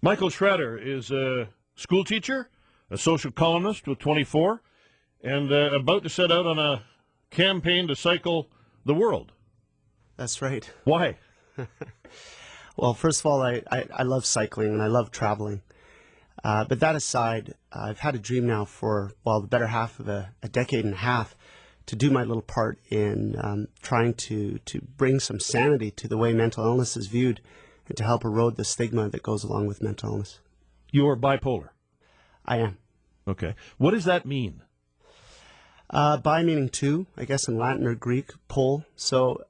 Michael Schrader is a school teacher, a social columnist with 24, and about to set out on a campaign to cycle the world. That's right. Why? Well, first of all, I love cycling and I love traveling. But that aside, I've had a dream now for, well, the better half of a decade and a half to do my little part in trying to bring some sanity to the way mental illness is viewed and to help erode the stigma that goes along with mental illness. You're bipolar. I am. Okay. What does that mean? Bi meaning two, I guess in Latin or Greek, pole. So,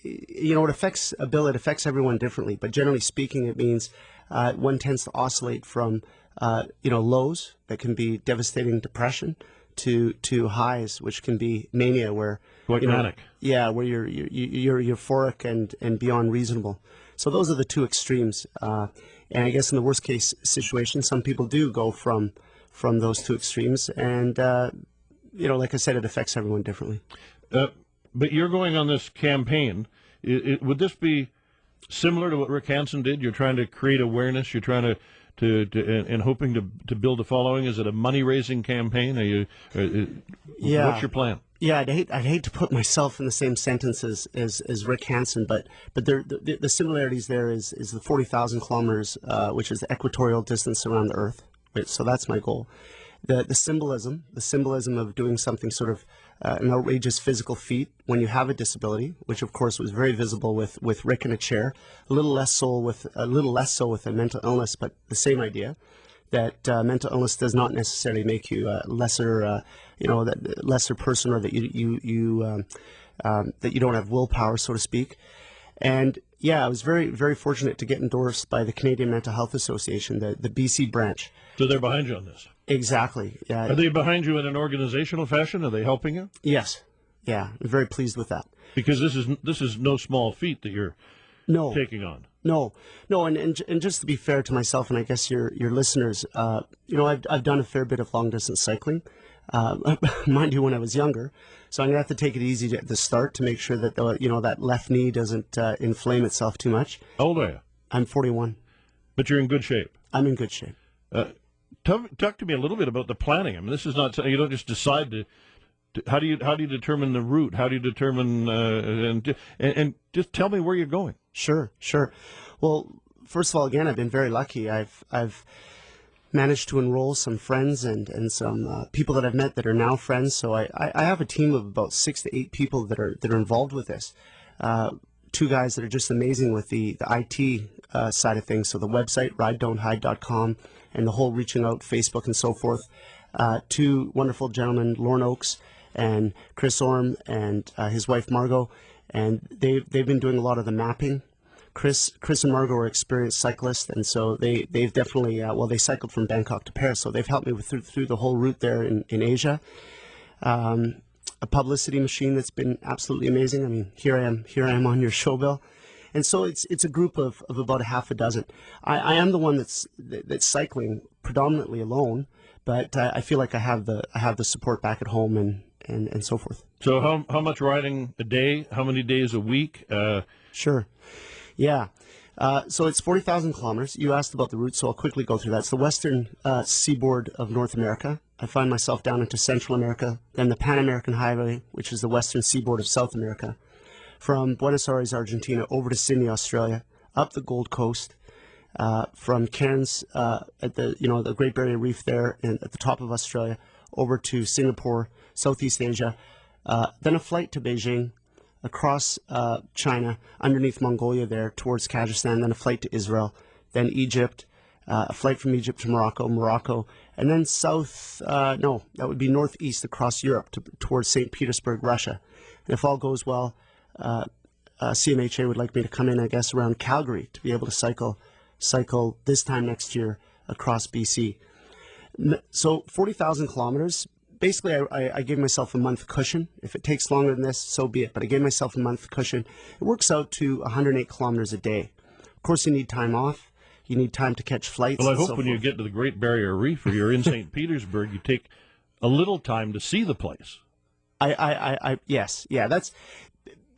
it affects a bill, it affects everyone differently, but generally speaking, it means one tends to oscillate from, lows that can be devastating depression to highs, which can be mania, where like manic. Yeah, where you're euphoric and beyond reasonable. So those are the two extremes. And I guess in the worst case situation, some people do go from those two extremes, and like I said, it affects everyone differently. But you're going on this campaign. Would this be similar to what Rick Hansen did? You're trying to create awareness. You're trying and hoping to build a following. Is it a money-raising campaign? Yeah. What's your plan? Yeah, I'd hate to put myself in the same sentence as Rick Hansen, but the similarities there is the 40,000 kilometers, which is the equatorial distance around the Earth. Right? So that's my goal. The symbolism of doing something sort of an outrageous physical feat when you have a disability, which of course was very visible with Rick in a chair. A little less so with a mental illness, but the same idea that mental illness does not necessarily make you a lesser person, or that that you don't have willpower, so to speak. And yeah, I was very, very fortunate to get endorsed by the Canadian Mental Health Association, the BC branch. So they're behind you on this? Exactly. Yeah. Are they behind you in an organizational fashion? Are they helping you? Yes. Yeah, I'm very pleased with that. Because this is no small feat that you're taking on. No, and just to be fair to myself, and I guess your listeners, I've done a fair bit of long distance cycling, mind you, when I was younger. So I'm gonna have to take it easy at the start to make sure that that left knee doesn't inflame itself too much. How old are you? I'm 41. But you're in good shape. I'm in good shape. Talk to me a little bit about the planning. I mean, this is not, you don't just decide to how do you determine the route? How do you determine and just tell me where you're going? Sure. Well, first of all, again, I've been very lucky. I've managed to enroll some friends and some people that I've met that are now friends. So I have a team of about 6 to 8 people that are involved with this. 2 guys that are just amazing with the IT side of things. So the website, ridedon'thide.com, and the whole reaching out, Facebook and so forth. 2 wonderful gentlemen, Lorne Oakes and Chris Orm, and his wife Margot, and they've been doing a lot of the mapping. Chris and Margot are experienced cyclists, and so they've definitely they cycled from Bangkok to Paris, so they've helped me through the whole route there in Asia. A publicity machine that's been absolutely amazing. I mean, here I am on your show, Bill. And so it's a group of about a half a dozen. I am the one that's cycling predominantly alone, but I feel like I have the support back at home and so forth. So how much riding a day? How many days a week? Sure. Yeah. So it's 40,000 kilometers. You asked about the route, so I'll quickly go through that. It's the western seaboard of North America. I find myself down into Central America, then the Pan American Highway, which is the western seaboard of South America, from Buenos Aires, Argentina, over to Sydney, Australia, up the Gold Coast, from Cairns at the Great Barrier Reef there, and at the top of Australia, over to Singapore, Southeast Asia, then a flight to Beijing, across China, underneath Mongolia there, towards Kazakhstan, then a flight to Israel, then Egypt, a flight from Egypt to Morocco, and then that would be northeast across Europe towards St. Petersburg, Russia. And if all goes well, CMHA would like me to come in, I guess, around Calgary to be able to cycle this time next year across BC. So 40,000 kilometers. Basically, I gave myself a month cushion. If it takes longer than this, so be it. But I gave myself a month cushion. It works out to 108 kilometers a day. Of course, you need time off. You need time to catch flights. Well, I hope when you get to the Great Barrier Reef or you're in St. Petersburg, you take a little time to see the place. Yes. Yeah, that's,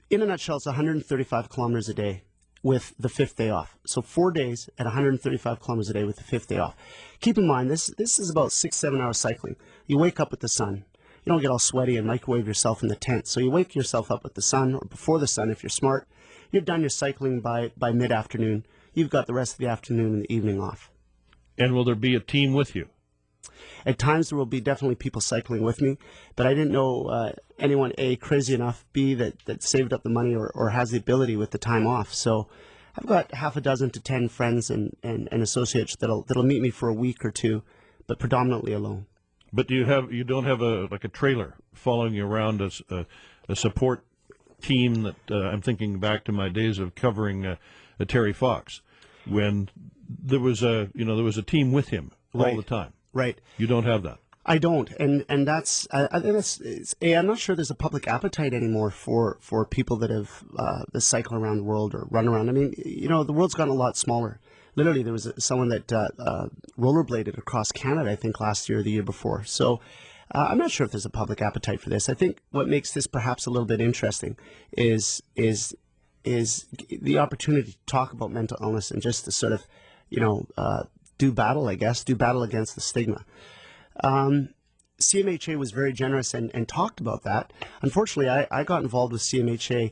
in a nutshell, it's 135 kilometers a day. with the 5th day off. So 4 days at 135 kilometers a day with the 5th day off. Keep in mind, this is about 6-7 hours cycling. You wake up with the sun. You don't get all sweaty and microwave yourself in the tent. So you wake yourself up with the sun, or before the sun if you're smart. You're done your cycling by mid-afternoon. You've got the rest of the afternoon and the evening off. And will there be a team with you? At times there will be definitely people cycling with me, but I didn't know anyone, A, crazy enough, B, that saved up the money or has the ability with the time off. So I've got half a dozen to 10 friends and associates that'll meet me for a week or two, but predominantly alone. But you don't have a trailer following you around as a support team that I'm thinking back to my days of covering Terry Fox, when there was a team with him all the time. Right. You don't have that. I don't, and that's I think I'm not sure there's a public appetite anymore for people that have that cycle around the world or run around. I mean, the world's gotten a lot smaller. Literally, there was someone that rollerbladed across Canada, I think, last year or the year before. So I'm not sure if there's a public appetite for this. I think what makes this perhaps a little bit interesting is the opportunity to talk about mental illness and just to sort of, do battle against the stigma. CMHA was very generous and talked about that. Unfortunately, I got involved with CMHA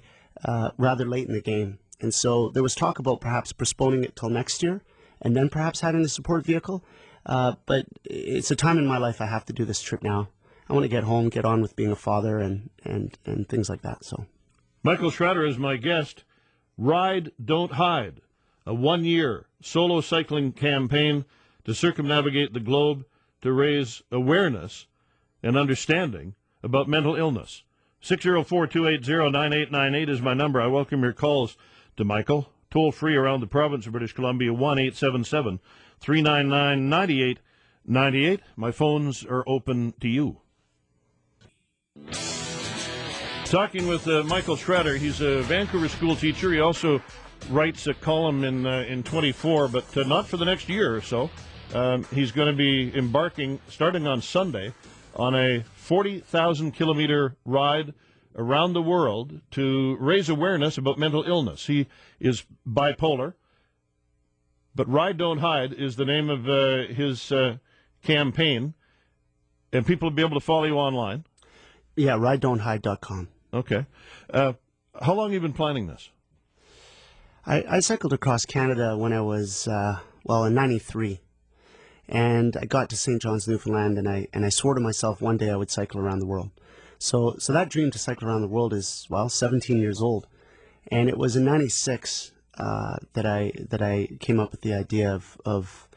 rather late in the game. And so there was talk about perhaps postponing it till next year and then perhaps having the support vehicle. But it's a time in my life I have to do this trip now. I want to get home, get on with being a father and things like that. So, Michael Schrader is my guest. Ride, Don't Hide, a 1-year solo cycling campaign to circumnavigate the globe to raise awareness and understanding about mental illness. 604-280-9898 is my number. I welcome your calls to Michael. Toll free around the province of British Columbia, 1-877-399-9898. My phones are open to you. Talking with Michael Schrader. He's a Vancouver school teacher. He also writes a column in 24, but not for the next year or so. He's going to be embarking, starting on Sunday, on a 40,000-kilometer ride around the world to raise awareness about mental illness. He is bipolar, but Ride, Don't Hide is the name of his campaign, and people will be able to follow you online. Yeah, ridedon'thide.com. Okay. How long have you been planning this? I cycled across Canada when I was, in 93. And I got to St. John's, Newfoundland, and I swore to myself one day I would cycle around the world. So that dream to cycle around the world is, 17 years old. And it was in 96 that I came up with the idea of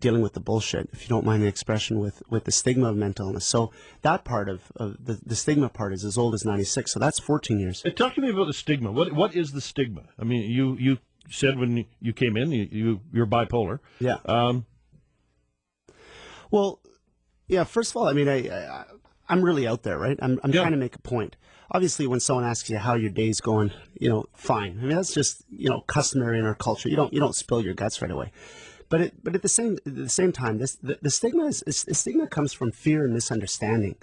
dealing with the bullshit, if you don't mind the expression, with the stigma of mental illness. So that part of the stigma part is as old as 96, so that's 14 years. Talk to me about the stigma. What is the stigma? I mean, you said when you came in, you're bipolar. Yeah. Well, yeah, first of all, I mean, I'm really out there, right? I'm trying to make a point. Obviously, when someone asks you how your day's going, fine. I mean, that's just, customary in our culture. You don't spill your guts right away. But at the same time, the stigma comes from fear and misunderstanding.